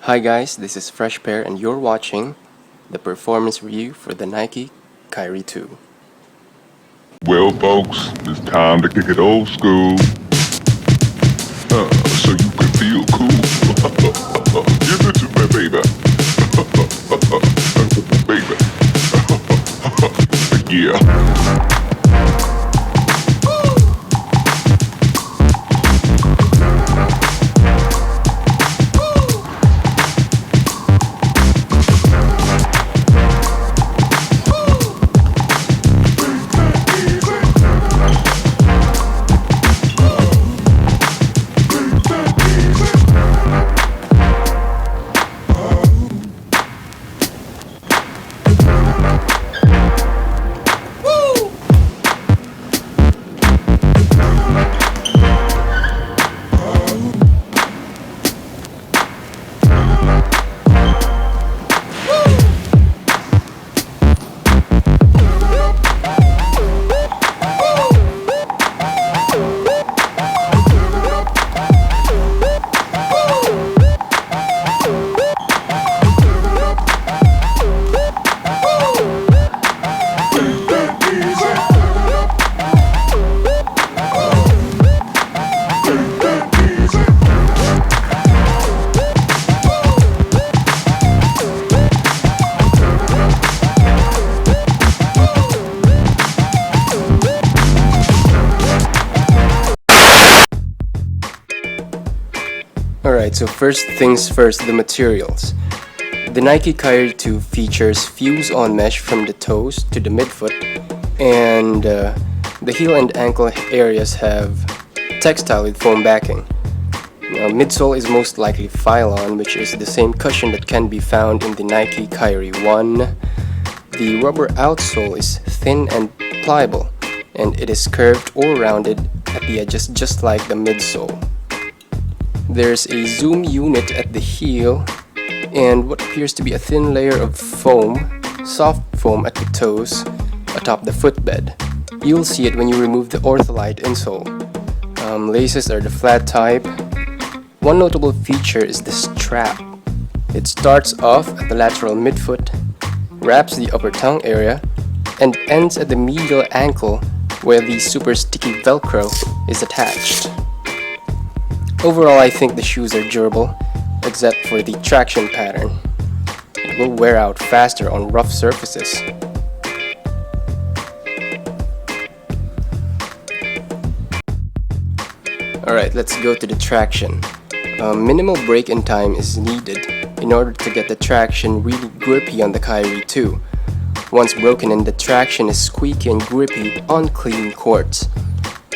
Hi guys, this is Fresh Pair and you're watching the performance review for the Nike Kyrie 2. Well, folks, it's time to kick it old school. So you can feel cool. Give it to me, baby. baby. Yeah. Alright, so first things first, the materials. The Nike Kyrie 2 features fuse-on mesh from the toes to the midfoot, and the heel and ankle areas have textile with foam backing. Now, midsole is most likely Phylon, which is the same cushion that can be found in the Nike Kyrie 1. The rubber outsole is thin and pliable, and it is curved or rounded at the edges just like the midsole. There's a zoom unit at the heel and what appears to be a thin layer of foam, soft foam at the toes, atop the footbed. You'll see it when you remove the ortholite insole. Laces are the flat type. One notable feature is the strap. It starts off at the lateral midfoot, wraps the upper tongue area, and ends at the medial ankle where the super sticky Velcro is attached. Overall, I think the shoes are durable, except for the traction pattern. It will wear out faster on rough surfaces. Alright, let's go to the traction. Minimal break-in time is needed in order to get the traction really grippy on the Kyrie 2. Once broken in, the traction is squeaky and grippy on clean courts.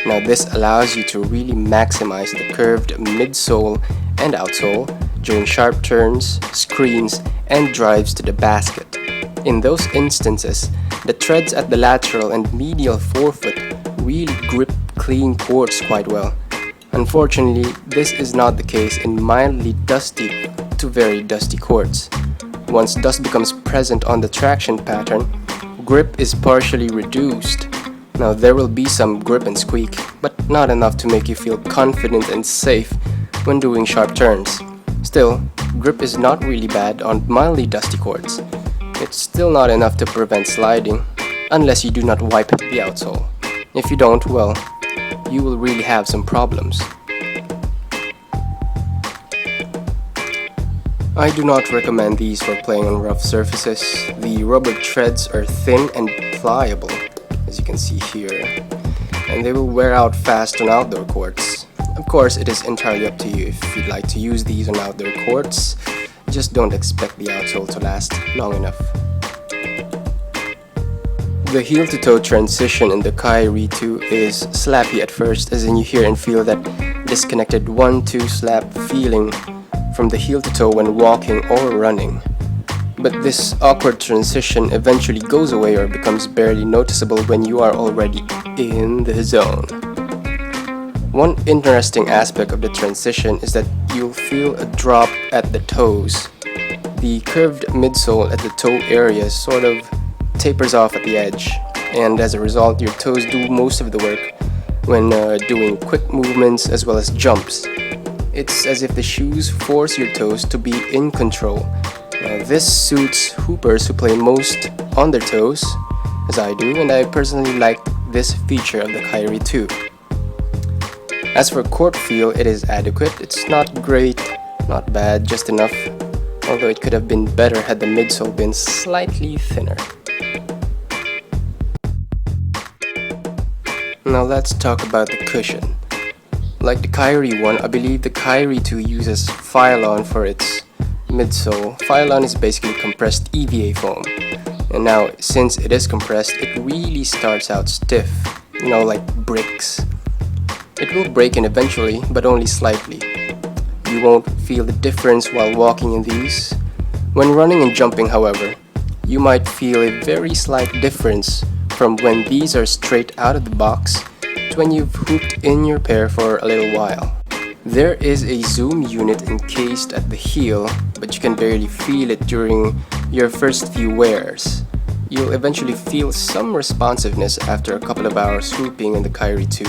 Now this allows you to really maximize the curved midsole and outsole during sharp turns, screens, and drives to the basket. In those instances, the treads at the lateral and medial forefoot really grip clean courts quite well. Unfortunately, this is not the case in mildly dusty to very dusty courts. Once dust becomes present on the traction pattern, grip is partially reduced. Now there will be some grip and squeak, but not enough to make you feel confident and safe when doing sharp turns. Still, grip is not really bad on mildly dusty courts. It's still not enough to prevent sliding, unless you do not wipe the outsole. If you don't, well, you will really have some problems. I do not recommend these for playing on rough surfaces. The rubber treads are thin and pliable, as you can see here, and they will wear out fast on outdoor courts. Of course, it is entirely up to you if you'd like to use these on outdoor courts. Just don't expect the outsole to last long enough. The heel-to-toe transition in the Kyrie 2 is slappy at first, as in you hear and feel that disconnected 1-2 slap feeling from the heel-to-toe when walking or running. But this awkward transition eventually goes away or becomes barely noticeable when you are already in the zone. One interesting aspect of the transition is that you'll feel a drop at the toes. The curved midsole at the toe area sort of tapers off at the edge, and as a result your toes do most of the work when doing quick movements as well as jumps. It's as if the shoes force your toes to be in control. Now, this suits hoopers who play most on their toes, as I do, and I personally like this feature of the Kyrie 2. As for court feel, it is adequate. It's not great, not bad, just enough, although it could have been better had the midsole been slightly thinner. Now let's talk about the cushion. Like the Kyrie 1, I believe the Kyrie 2 uses Phylon for its midsole. Phylon is basically compressed EVA foam. And now, since it is compressed, it really starts out stiff, like bricks. It will break in eventually, but only slightly. You won't feel the difference while walking in these. When running and jumping, however, you might feel a very slight difference from when these are straight out of the box to when you've hooped in your pair for a little while. There is a zoom unit encased at the heel, but you can barely feel it during your first few wears. You'll eventually feel some responsiveness after a couple of hours hooping in the Kyrie 2,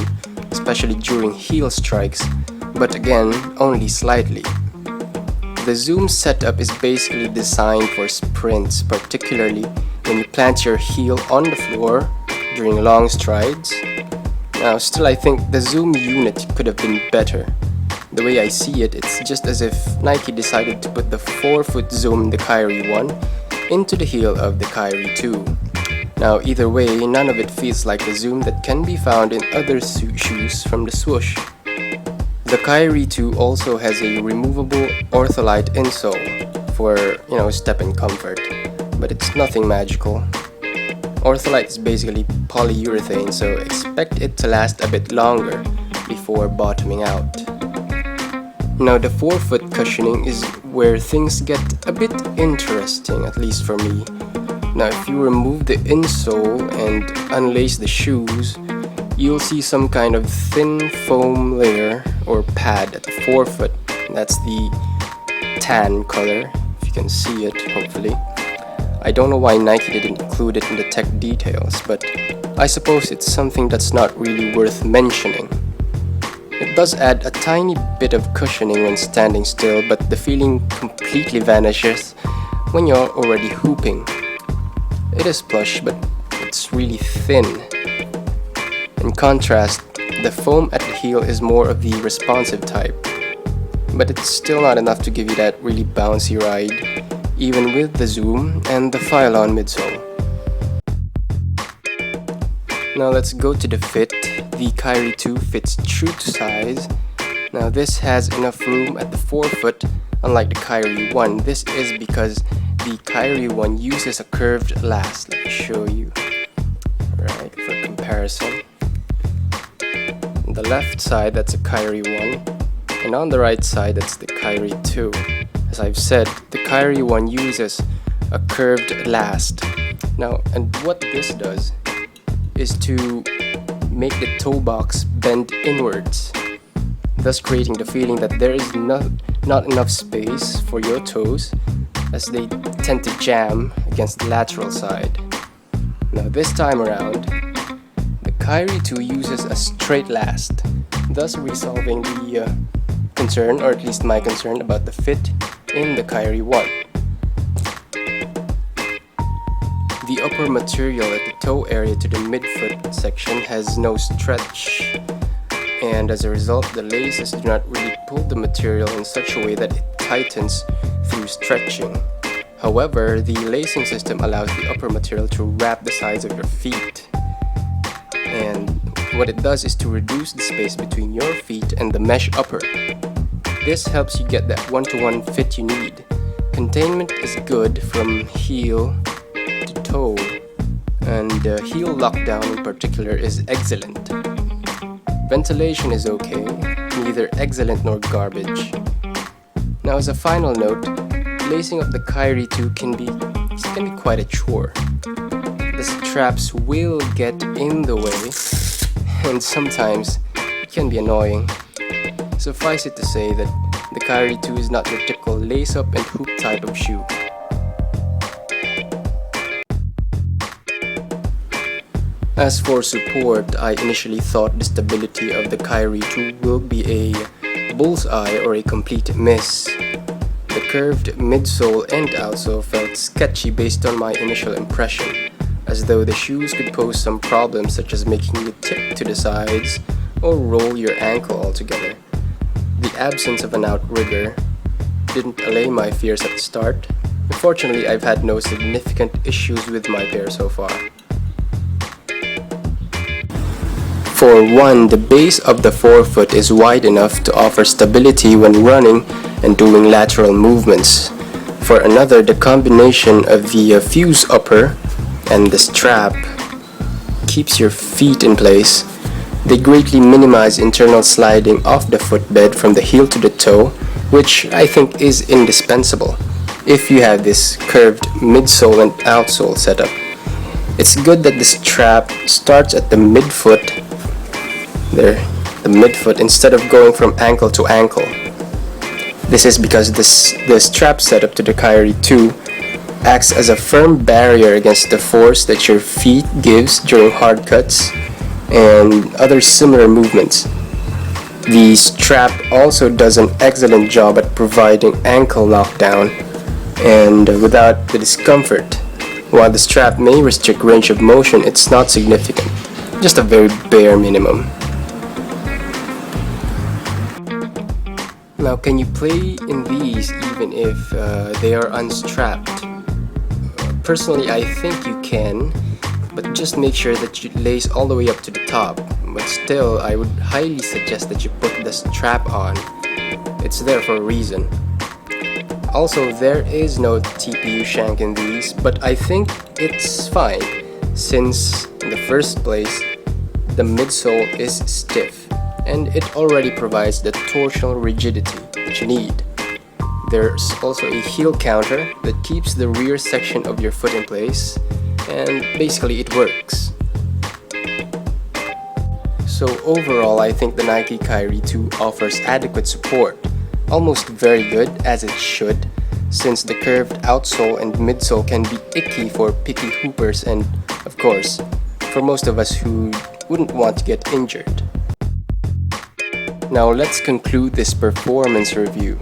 especially during heel strikes, but again, only slightly. The zoom setup is basically designed for sprints, particularly when you plant your heel on the floor during long strides. Now, still, I think the zoom unit could have been better. The way I see it, it's just as if Nike decided to put the 4-foot zoom in the Kyrie 1 into the heel of the Kyrie 2. Now, either way, none of it feels like the zoom that can be found in other shoes from the swoosh. The Kyrie 2 also has a removable ortholite insole for, step-in comfort, but it's nothing magical. Ortholite is basically polyurethane, so expect it to last a bit longer before bottoming out. Now, the 4-foot cushioning is where things get a bit interesting, at least for me. Now, if you remove the insole and unlace the shoes, you'll see some kind of thin foam layer or pad at the 4-foot. That's the tan color, if you can see it, hopefully. I don't know why Nike didn't include it in the tech details, but I suppose it's something that's not really worth mentioning. It does add a tiny bit of cushioning when standing still, but the feeling completely vanishes when you're already hooping. It is plush, but it's really thin. In contrast, the foam at the heel is more of the responsive type, but it's still not enough to give you that really bouncy ride, even with the zoom and the Phylon midsole. Now let's go to the fit. The Kyrie 2 fits true to size. Now this has enough room at the 4-foot, unlike the Kyrie 1. This is because the Kyrie 1 uses a curved last. Let me show you. Right, for comparison. On the left side, that's a Kyrie 1, and on the right side, that's the Kyrie 2. As I've said, the Kyrie 1 uses a curved last. Now, and what this does is to make the toe box bend inwards, thus creating the feeling that there is not enough space for your toes, as they tend to jam against the lateral side. Now this time around, the Kyrie 2 uses a straight last, thus resolving the concern, or at least my concern, about the fit in the Kyrie 1. The upper material at the toe area to the midfoot section has no stretch, and as a result, the laces do not really pull the material in such a way that it tightens through stretching. However, the lacing system allows the upper material to wrap the sides of your feet, and what it does is to reduce the space between your feet and the mesh upper. This helps you get that one-to-one fit you need. Containment is good from heel to toe, and heel lockdown in particular is excellent. Ventilation is okay, neither excellent nor garbage. Now, as a final note, lacing up the Kyrie 2 can be quite a chore. The straps will get in the way, and sometimes it can be annoying. Suffice it to say that the Kyrie 2 is not your typical lace-up and hoop type of shoe. As for support, I initially thought the stability of the Kyrie 2 will be a bullseye or a complete miss. The curved midsole and outsole felt sketchy based on my initial impression, as though the shoes could pose some problems such as making you tip to the sides or roll your ankle altogether. The absence of an outrigger didn't allay my fears at the start. Fortunately, I've had no significant issues with my pair so far. For one, the base of the forefoot is wide enough to offer stability when running and doing lateral movements. For another, the combination of the fuse upper and the strap keeps your feet in place. They greatly minimize internal sliding off the footbed from the heel to the toe, which I think is indispensable if you have this curved midsole and outsole setup. It's good that the strap starts at the midfoot instead of going from ankle to ankle. This is because the strap setup to the Kyrie 2 acts as a firm barrier against the force that your feet gives during hard cuts and other similar movements. The strap also does an excellent job at providing ankle lockdown and without the discomfort. While the strap may restrict range of motion, it's not significant, just a very bare minimum. Now, can you play in these even if they are unstrapped? Personally, I think you can, but just make sure that it lays all the way up to the top. But still, I would highly suggest that you put the strap on. It's there for a reason. Also, there is no TPU shank in these, but I think it's fine since in the first place, the midsole is stiff and it already provides the torsional rigidity that you need. There's also a heel counter that keeps the rear section of your foot in place, and basically it works. So overall, I think the Nike Kyrie 2 offers adequate support, almost very good as it should, since the curved outsole and midsole can be icky for picky hoopers and, of course, for most of us who wouldn't want to get injured. Now let's conclude this performance review.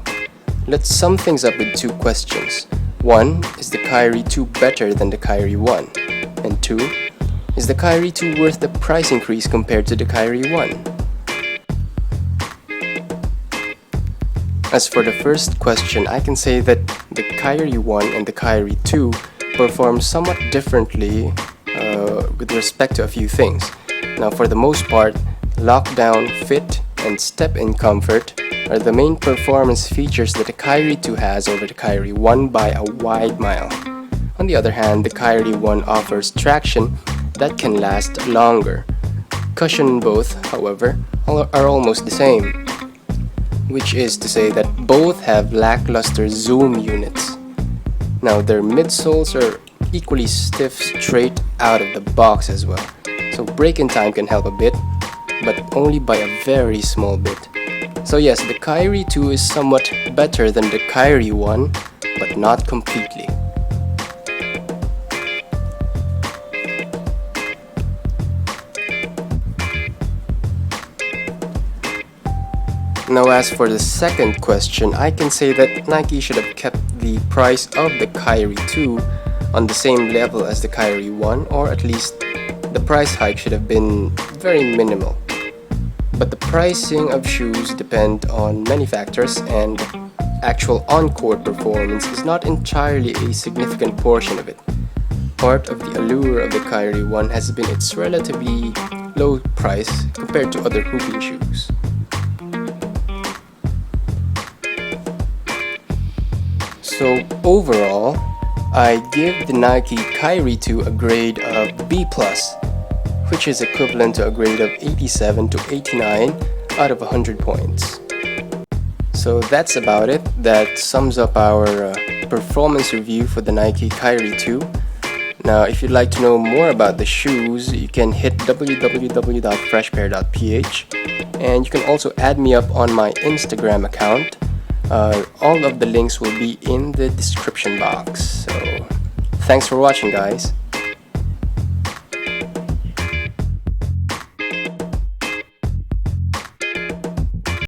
Let's sum things up with two questions. 1. Is the Kyrie 2 better than the Kyrie 1? And 2. Is the Kyrie 2 worth the price increase compared to the Kyrie 1? As for the first question, I can say that the Kyrie 1 and the Kyrie 2 perform somewhat differently with respect to a few things. Now, for the most part, lockdown, fit, and step-in comfort are the main performance features that the Kyrie 2 has over the Kyrie 1 by a wide mile. On the other hand, the Kyrie 1 offers traction that can last longer. Cushion both, however, are almost the same, which is to say that both have lackluster zoom units. Now, their midsoles are equally stiff straight out of the box as well, so break-in time can help a bit, but only by a very small bit. So yes, the Kyrie 2 is somewhat better than the Kyrie 1, but not completely. Now as for the second question, I can say that Nike should have kept the price of the Kyrie 2 on the same level as the Kyrie 1, or at least the price hike should have been very minimal. But the pricing of shoes depend on many factors, and actual on-court performance is not entirely a significant portion of it. Part of the allure of the Kyrie 1 has been its relatively low price compared to other hooping shoes. So overall, I give the Nike Kyrie 2 a grade of B+, which is equivalent to a grade of 87 to 89 out of 100 points. So that's about it. That sums up our performance review for the Nike Kyrie 2. Now, if you'd like to know more about the shoes, you can hit www.freshpair.ph, and you can also add me up on my Instagram account. All of the links will be in the description box. So, thanks for watching, guys.